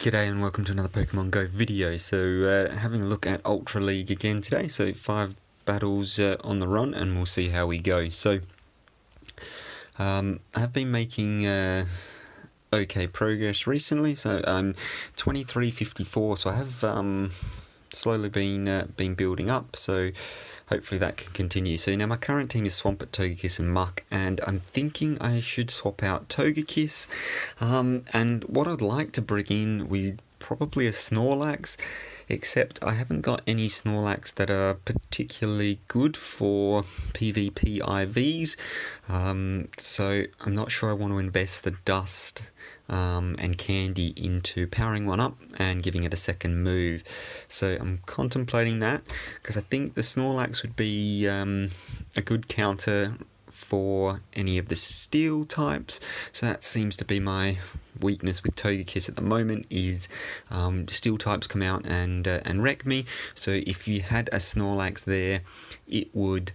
G'day and welcome to another Pokemon Go video. So having a look at Ultra League again today. So 5 battles on the run and we'll see how we go. So I have been making okay progress recently. So I'm 2354, so I have slowly been building up. So hopefully that can continue. So now my current team is Swampert, Togekiss and Muck, and I'm thinking I should swap out Togekiss, and what I'd like to bring in with probably a Snorlax, except I haven't got any Snorlax that are particularly good for PvP IVs, so I'm not sure I want to invest the dust and candy into powering one up and giving it a second move. So I'm contemplating that, because I think the Snorlax would be a good counter for any of the steel types. So that seems to be my weakness with Togekiss at the moment, is steel types come out and wreck me. So if you had a Snorlax there, it would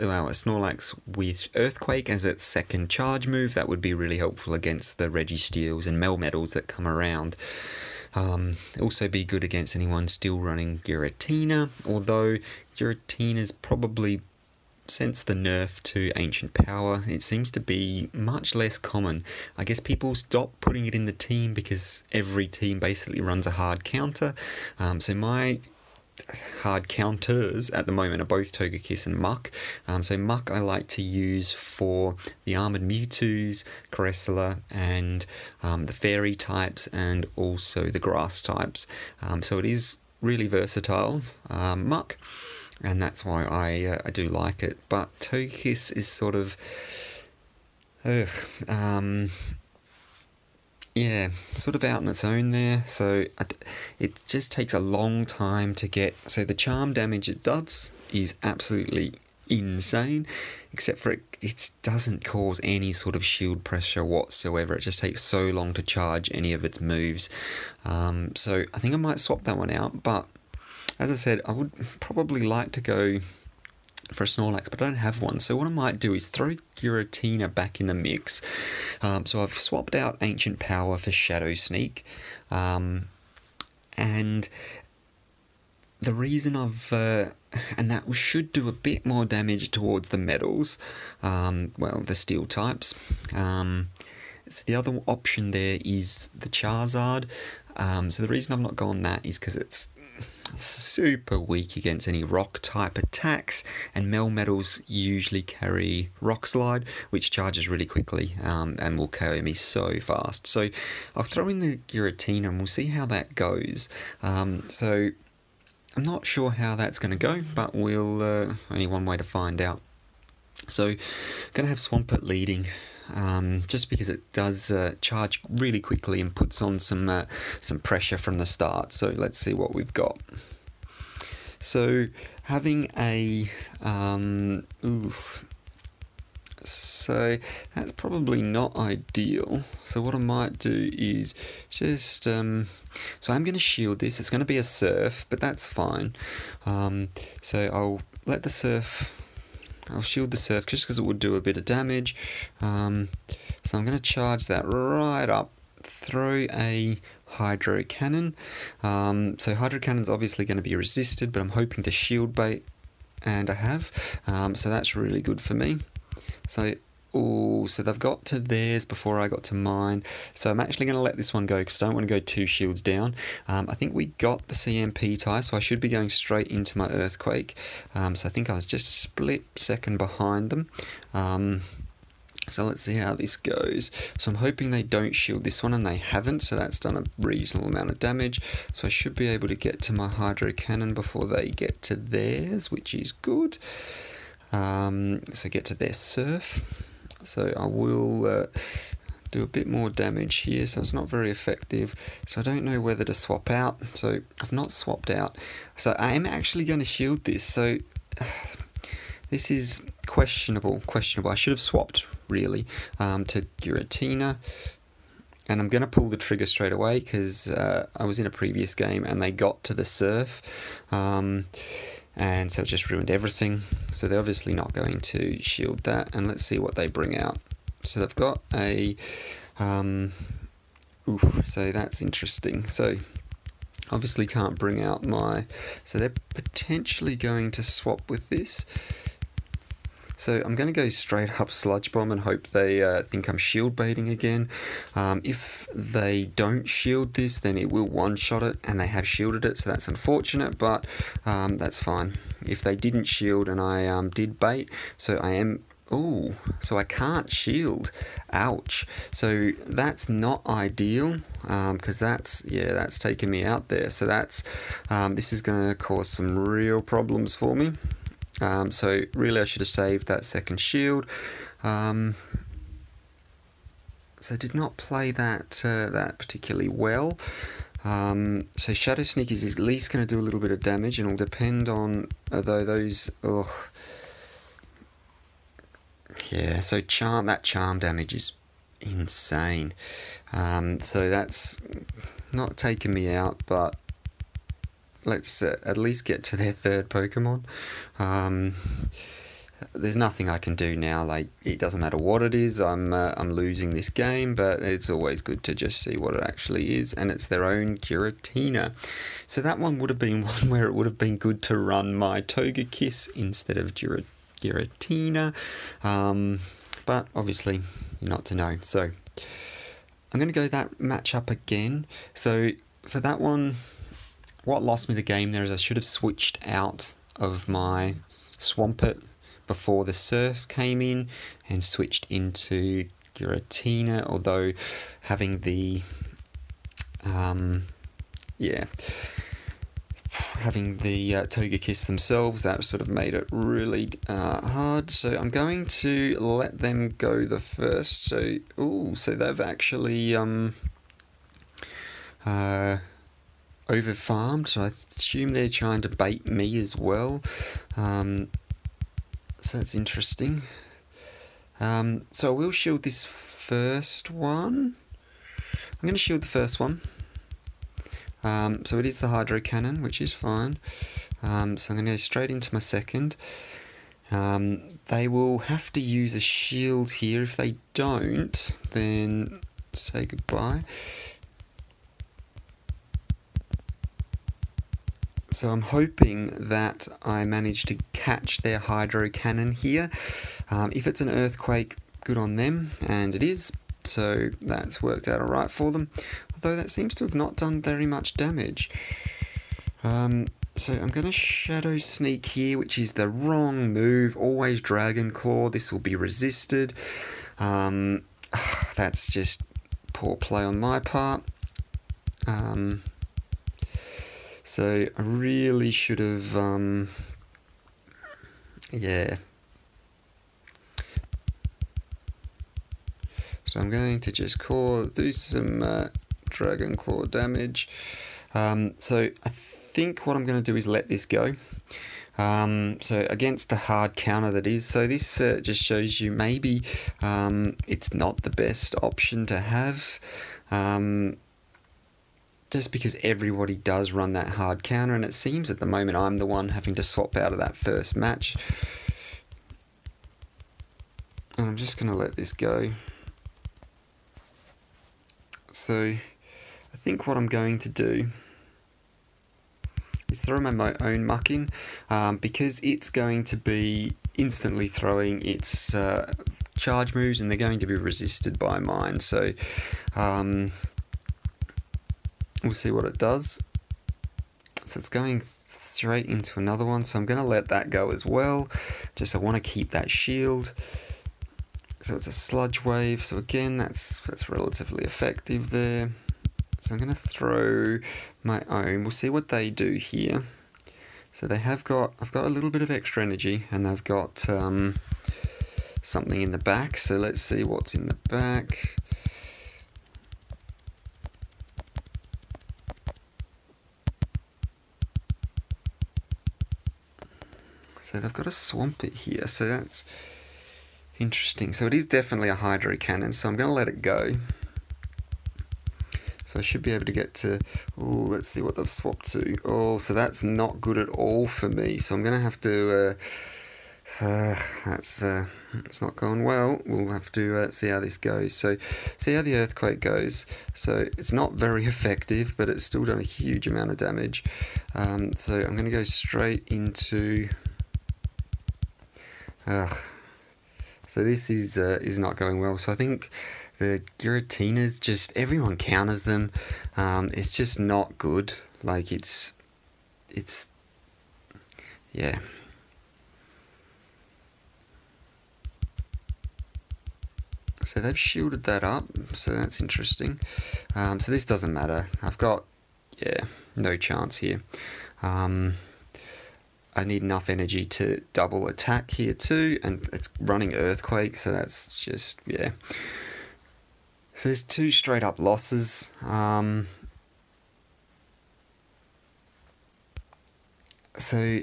allow a Snorlax with Earthquake as its second charge move. That would be really helpful against the Registeels and Melmetals that come around. Also be good against anyone still running Giratina, although Giratina's probably, since the nerf to Ancient Power, it seems to be much less common. I guess people stop putting it in the team because every team basically runs a hard counter. So my hard counters at the moment are both Togekiss and Muck. So Muck I like to use for the Armored Mewtwo's, Caressela, and the Fairy types, and also the Grass types. So it is really versatile, Muck, and that's why I do like it. But Togekiss is sort of yeah, sort of out on its own there. So it just takes a long time to get. So the charm damage it does is absolutely insane, except for it doesn't cause any sort of shield pressure whatsoever. It just takes so long to charge any of its moves. So I think I might swap that one out, but as I said, I would probably like to go for a Snorlax, but I don't have one. So what I might do is throw Giratina back in the mix. So I've swapped out Ancient Power for Shadow Sneak, and the reason and that should do a bit more damage towards the metals, well, the steel types. So the other option there is the Charizard. So the reason I've not gone that is because it's super weak against any rock type attacks, and Melmetals usually carry Rock Slide, which charges really quickly and will KO me so fast. So I'll throw in the Giratina and we'll see how that goes. So I'm not sure how that's going to go, but we'll only one way to find out. So I'm going to have Swampert leading, just because it does charge really quickly and puts on some pressure from the start. So let's see what we've got. So having a so that's probably not ideal. So what I might do is just so I'm going to shield this. It's going to be a Surf, but that's fine. So I'll let the Surf. I'll shield the Surf just because it would do a bit of damage. So I'm going to charge that right up, throw a Hydro Cannon. So Hydro Cannon's obviously going to be resisted, but I'm hoping to shield bait, and I have. So that's really good for me. So they've got to theirs before I got to mine. So I'm actually going to let this one go because I don't want to go 2 shields down. I think we got the CMP tie, so I should be going straight into my Earthquake. So I think I was just a split second behind them. So let's see how this goes. So I'm hoping they don't shield this one, and they haven't, so that's done a reasonable amount of damage. So I should be able to get to my Hydro Cannon before they get to theirs, which is good. So get to their Surf. So I will do a bit more damage here, so it's not very effective. So I don't know whether to swap out. So I've not swapped out. So I am actually going to shield this. So this is questionable. I should have swapped, really, to Giratina. And I'm going to pull the trigger straight away because I was in a previous game and they got to the Surf. And so it just ruined everything. So they're obviously not going to shield that. And let's see what they bring out. So they've got a Oof, so that's interesting. So obviously can't bring out my... So they're potentially going to swap with this. So I'm going to go straight up Sludge Bomb and hope they think I'm shield baiting again. If they don't shield this, then it will one-shot it, and they have shielded it, so that's unfortunate, but that's fine. If they didn't shield and I did bait, so I am... Ooh, so I can't shield. Ouch. So that's not ideal, because that's taken me out there. So that's this is going to cause some real problems for me. So really I should have saved that second shield. So did not play that particularly well. So Shadow Sneak is at least going to do a little bit of damage, and it'll depend on, although those... Ugh. Yeah, so that charm damage is insane. So that's not taking me out, but let's at least get to their third Pokemon. There's nothing I can do now. Like, it doesn't matter what it is. I'm losing this game, but it's always good to just see what it actually is, and it's their own Giratina. So that one would have been one where it would have been good to run my Togekiss instead of Giratina, but obviously you're not to know. So I'm going to go that matchup again. So for that one, what lost me the game there is I should have switched out of my Swampert before the Surf came in and switched into Giratina, although having the Togekiss themselves, that sort of made it really hard. So I'm going to let them go the first. So they've actually over-farmed, so I assume they're trying to bait me as well. So that's interesting. So I will shield this first one. I'm going to shield the first one. So it is the Hydro Cannon, which is fine. So I'm going to go straight into my second. They will have to use a shield here. If they don't, then say goodbye. So I'm hoping that I manage to catch their Hydro Cannon here. If it's an Earthquake, good on them, and it is. So that's worked out alright for them, although that seems to have not done very much damage. So I'm going to Shadow Sneak here, which is the wrong move. Always Dragon Claw. This will be resisted. That's just poor play on my part. So I really should have, So I'm going to just do some Dragon Claw damage. So I think what I'm going to do is let this go. So against the hard counter that is, so this just shows you maybe it's not the best option to have. Just because everybody does run that hard counter, and it seems at the moment I'm the one having to swap out of that first match. And I'm just going to let this go. So I think what I'm going to do is throw my own muck in, because it's going to be instantly throwing its charge moves, and they're going to be resisted by mine. So we'll see what it does. So it's going straight into another one, so I'm going to let that go as well. Just I want to keep that shield. So it's a Sludge Wave, so again that's relatively effective there. So I'm going to throw my own. We'll see what they do here. So I've got a little bit of extra energy, and they've got something in the back. So let's see what's in the back. So they've got a Swampert here, so that's interesting. So it is definitely a Hydro Cannon, so I'm going to let it go. So I should be able to get to... Oh, let's see what they've swapped to. Oh, so that's not good at all for me. So I'm going to have to That's it's not going well. We'll have to see how this goes. So, see how the earthquake goes. So it's not very effective, but it's still done a huge amount of damage. So I'm going to go straight into. So this is not going well. So I think the Giratinas, just everyone counters them. It's just not good. Like it's yeah. So they've shielded that up, so that's interesting. So this doesn't matter. I've got, no chance here. I need enough energy to double attack here too, and it's running Earthquake, so that's just, So there's 2 straight up losses. So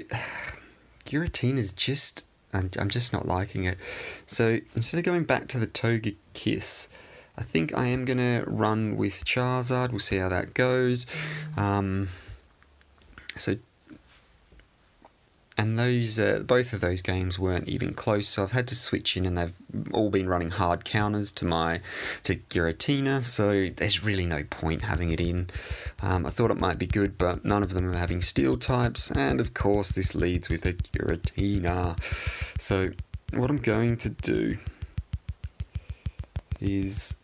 Giratina's just... I'm just not liking it. So instead of going back to the Togekiss, I think I am going to run with Charizard. We'll see how that goes. And those both of those games weren't even close, so I've had to switch in, and they've all been running hard counters to Giratina, so there's really no point having it in. I thought it might be good, but none of them are having steel types, and of course this leads with a Giratina. So what I'm going to do is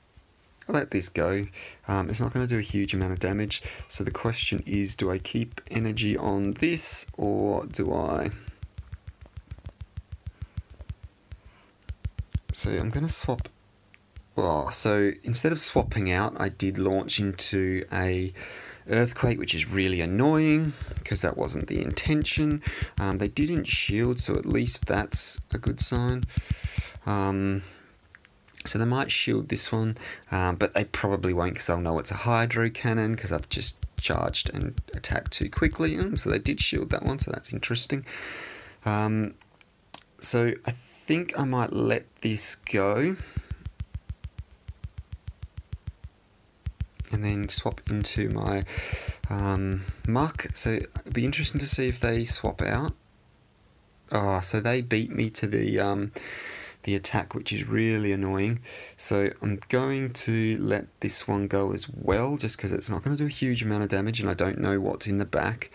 let this go. It's not going to do a huge amount of damage, so the question is, do I keep energy on this, or do I... So I'm going to swap... so instead of swapping out, I did launch into a Earthquake, which is really annoying, because that wasn't the intention. They didn't shield, so at least that's a good sign. So they might shield this one, but they probably won't, because they'll know it's a Hydro Cannon, because I've just charged and attacked too quickly. So they did shield that one, so that's interesting. So I think I might let this go, and then swap into my Muck. So it'd be interesting to see if they swap out. So they beat me to the attack, which is really annoying. So I'm going to let this one go as well, just because it's not going to do a huge amount of damage, and I don't know what's in the back.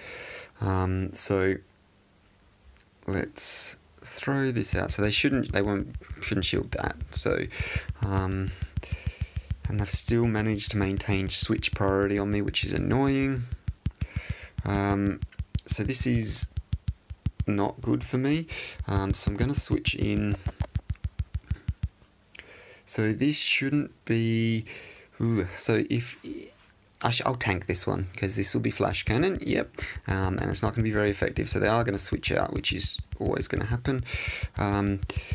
So let's throw this out. So they shouldn't shield that. So and they've still managed to maintain switch priority on me, which is annoying. So this is not good for me. So I'm going to switch in. So this shouldn't be... so if... I'll tank this one, because this will be Flash Cannon, and it's not going to be very effective, so they are going to switch out, which is always going to happen.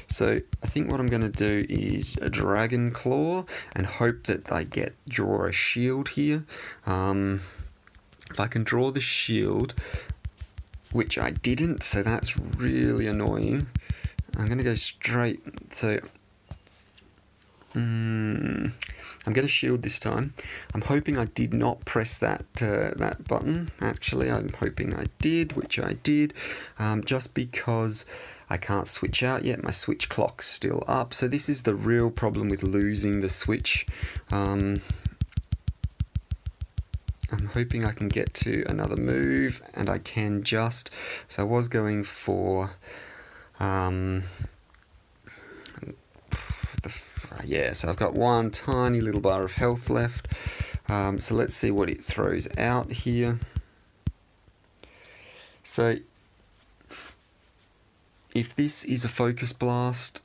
So I think what I'm going to do is a Dragon Claw, and hope that I draw a shield here. If I can draw the shield, which I didn't, so that's really annoying. I'm going to go straight... So... I'm going to shield this time. I'm hoping I did not press that button. Actually, I'm hoping I did, which I did, just because I can't switch out yet. My switch clock's still up. So this is the real problem with losing the switch. I'm hoping I can get to another move, and I can just... So I was going for... so I've got one tiny little bar of health left. So let's see what it throws out here. So if this is a Focus Blast,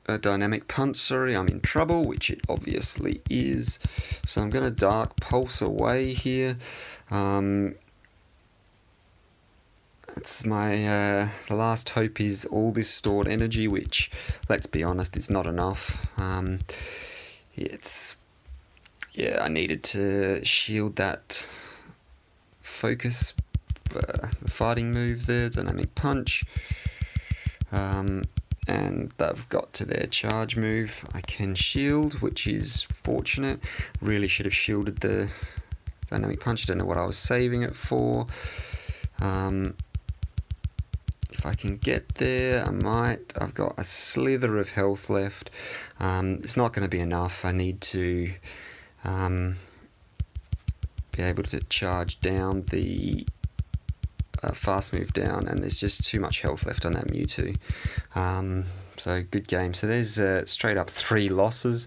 a Dynamic Punch, sorry, I'm in trouble, which it obviously is. So I'm going to Dark Pulse away here. It's my the last hope is all this stored energy, which, let's be honest, it's not enough. I needed to shield that focus, the fighting move there, Dynamic Punch, and they've got to their charge move. I can shield, which is fortunate. Really should have shielded the Dynamic Punch. I don't know what I was saving it for. If I can get there, I might. I've got a slither of health left. It's not going to be enough. I need to be able to charge down the fast move down, and there's just too much health left on that Mewtwo. So good game. So there's straight up 3 losses.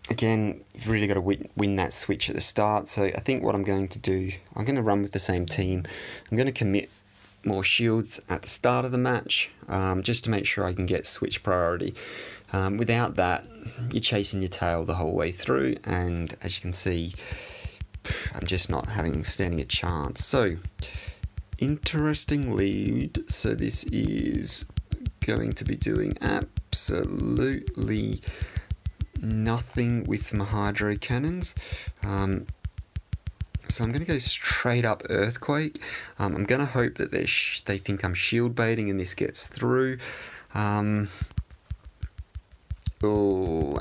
Again, you've really got to win that switch at the start. So I think what I'm going to do, I'm going to run with the same team. I'm going to commit more shields at the start of the match, just to make sure I can get switch priority. Without that, you're chasing your tail the whole way through, and as you can see, I'm just not standing a chance. So, interesting lead. So this is going to be doing absolutely nothing with my hydro cannons. So I'm going to go straight up Earthquake. I'm going to hope that they think I'm shield baiting and this gets through. Oh,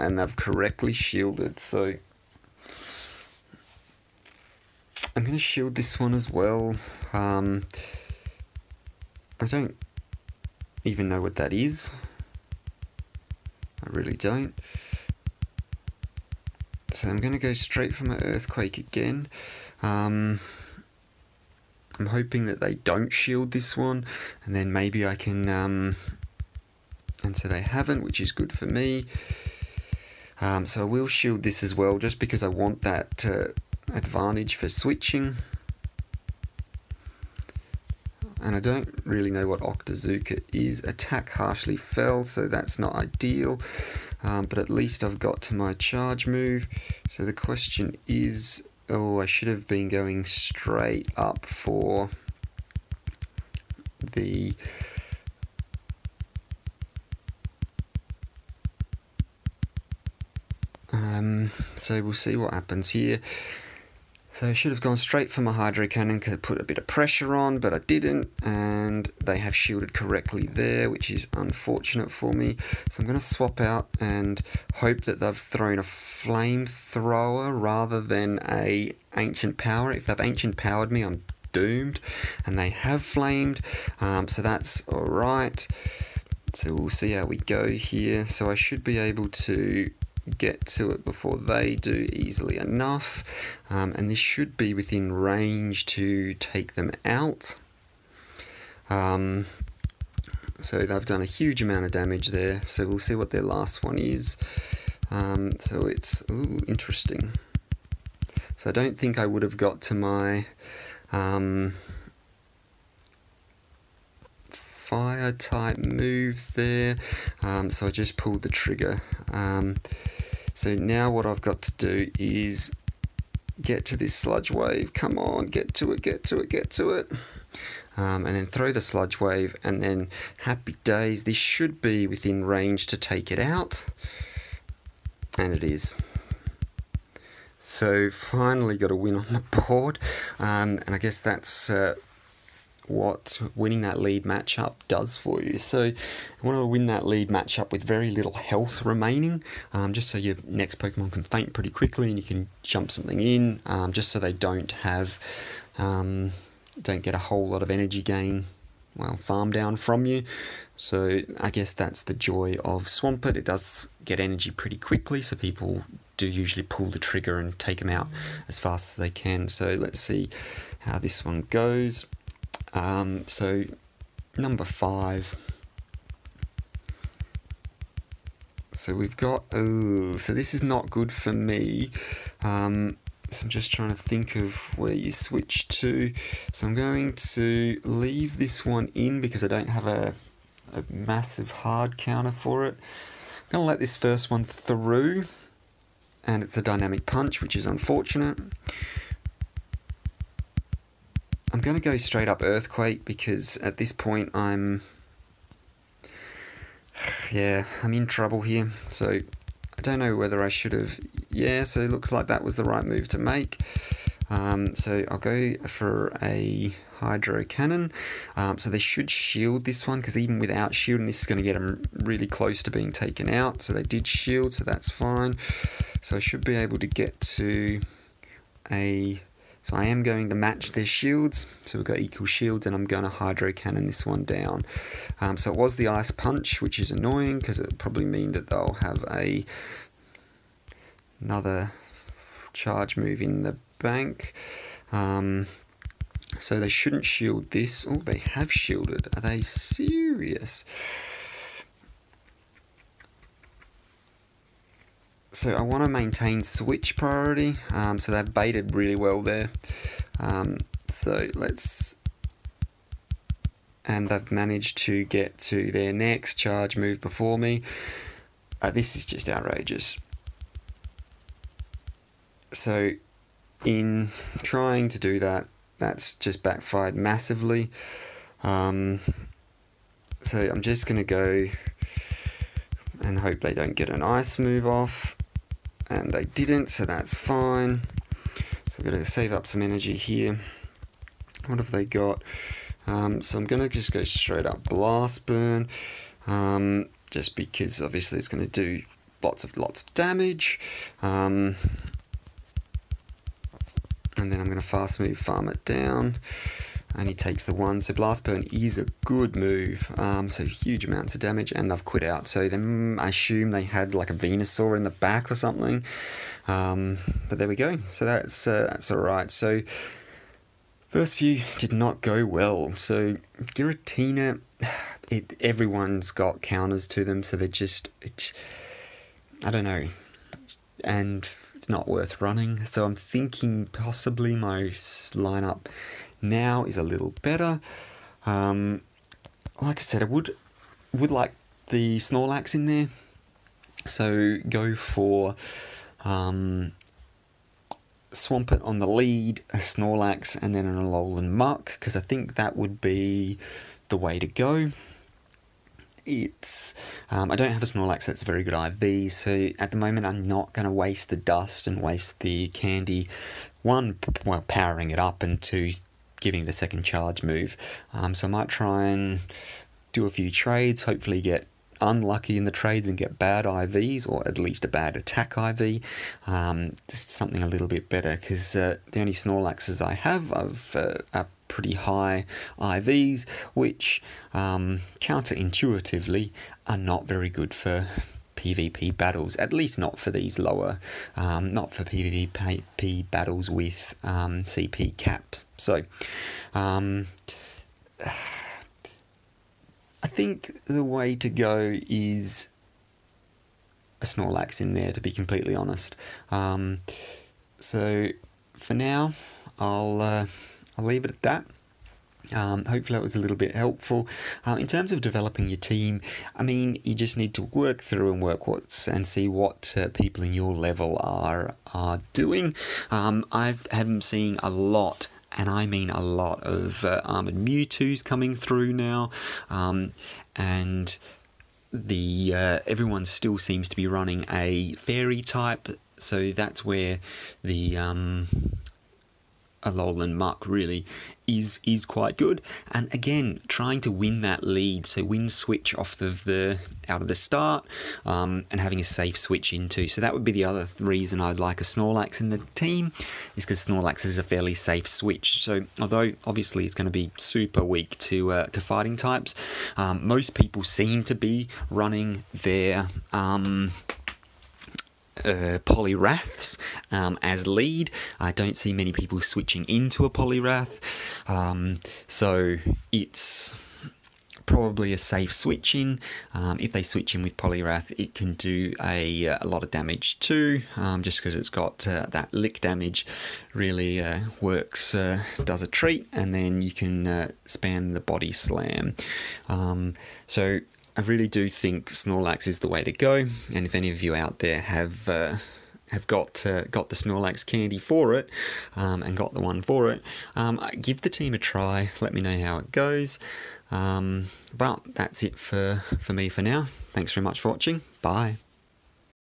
and they've correctly shielded, so I'm going to shield this one as well. I don't even know what that is. I really don't. So I'm going to go straight for my Earthquake again. I'm hoping that they don't shield this one, and then maybe I can... and so they haven't, which is good for me. So I will shield this as well, just because I want that advantage for switching. And I don't really know what Octazooka is. Attack harshly fell, so that's not ideal. But at least I've got to my charge move. So the question is, I should have been going straight up for the so we'll see what happens here. So I should have gone straight for my Hydro Cannon, could have put a bit of pressure on, but I didn't, and they have shielded correctly there, which is unfortunate for me. So I'm going to swap out and hope that they've thrown a Flamethrower rather than a Ancient Power. If they've Ancient Powered me, I'm doomed, and they have Flamed, so that's alright. So we'll see how we go here. So I should be able to get to it before they do easily enough, and this should be within range to take them out. So they've done a huge amount of damage there, so we'll see what their last one is. So it's interesting. So I don't think I would have got to my fire type move there, so I just pulled the trigger. So now what I've got to do is get to this sludge wave. Come on, get to it, get to it, get to it. And then throw the sludge wave, and then happy days. This should be within range to take it out, and it is. So finally got a win on the board, and I guess that's what winning that lead matchup does for you. So you want to win that lead matchup with very little health remaining, just so your next Pokemon can faint pretty quickly and you can jump something in, just so they don't have don't get a whole lot of energy gain, farm down from you. So I guess that's the joy of Swampert. It does get energy pretty quickly, so people do usually pull the trigger and take them out as fast as they can. So let's see how this one goes. So number 5. So we've got, so this is not good for me. So I'm just trying to think of where you switch to. So I'm going to leave this one in because I don't have a massive hard counter for it. I'm going to let this first one through, and it's a dynamic punch, which is unfortunate. I'm going to go straight up Earthquake because at this point I'm in trouble here. So I don't know whether I should have... so it looks like that was the right move to make. So I'll go for a Hydro Cannon. So they should shield this one, because even without shielding, this is going to get them really close to being taken out. So they did shield, so that's fine. So I should be able to get to a So I am going to match their shields. So we've got equal shields, and I'm going to Hydro Cannon this one down. So it was the Ice Punch, which is annoying because it'll probably mean that they'll have another charge move in the bank. So they shouldn't shield this. Oh, they have shielded. Are they serious? So I want to maintain switch priority. So they've baited really well there. So let's... And they've managed to get to their next charge move before me. This is just outrageous. So in trying to do that, that's just backfired massively. So I'm just going to go and hope they don't get an ice move off. And they didn't, so that's fine. So I'm going to save up some energy here. What have they got? So I'm going to just go straight up Blast Burn. Just because obviously it's going to do lots of damage. And then I'm going to fast move, farm it down. And he takes the 1, so Blast Burn is a good move, so huge amounts of damage, and they've quit out, so then I assume they had like a Venusaur in the back or something, but there we go, so that's alright. So first few did not go well, so Giratina, everyone's got counters to them, so they're just, I don't know, and it's not worth running, so I'm thinking possibly my lineup now is a little better. Like I said, I would like the Snorlax in there, so go for Swampert on the lead, a Snorlax, and then an Alolan Muck, because I think that would be the way to go. It's I don't have a Snorlax that's a very good IV, so at the moment I'm not going to waste the dust and waste the candy, one, well, powering it up, and two, giving the second charge move. So I might try and do a few trades, hopefully get unlucky in the trades and get bad IVs, or at least a bad attack IV, just something a little bit better, because the only Snorlaxes I have are pretty high IVs, which counterintuitively are not very good for PvP battles, at least not for these lower, not for PvP battles with CP caps. So I think the way to go is a Snorlax in there, to be completely honest. So for now, I'll leave it at that. Hopefully that was a little bit helpful. In terms of developing your team, I mean, you just need to work through and see what people in your level are doing. I'm seeing a lot, and I mean a lot, of Armoured Mewtwo's coming through now, and everyone still seems to be running a Fairy type, so that's where the Alolan Muck really is quite good. And again, trying to win that lead, so win switch out of the start, and having a safe switch into. So that would be the other reason I'd like a Snorlax in the team, is because Snorlax is a fairly safe switch. So although obviously it's going to be super weak to fighting types, most people seem to be running their Poliwraths as lead. I don't see many people switching into a Poliwrath, so it's probably a safe switch in. If they switch in with Poliwrath, it can do a lot of damage too, just because it's got that lick damage really works, does a treat, and then you can spam the Body Slam. So I really do think Snorlax is the way to go, and if any of you out there have got the Snorlax candy for it, and got the one for it, give the team a try, let me know how it goes. But that's it for me for now. Thanks very much for watching. Bye.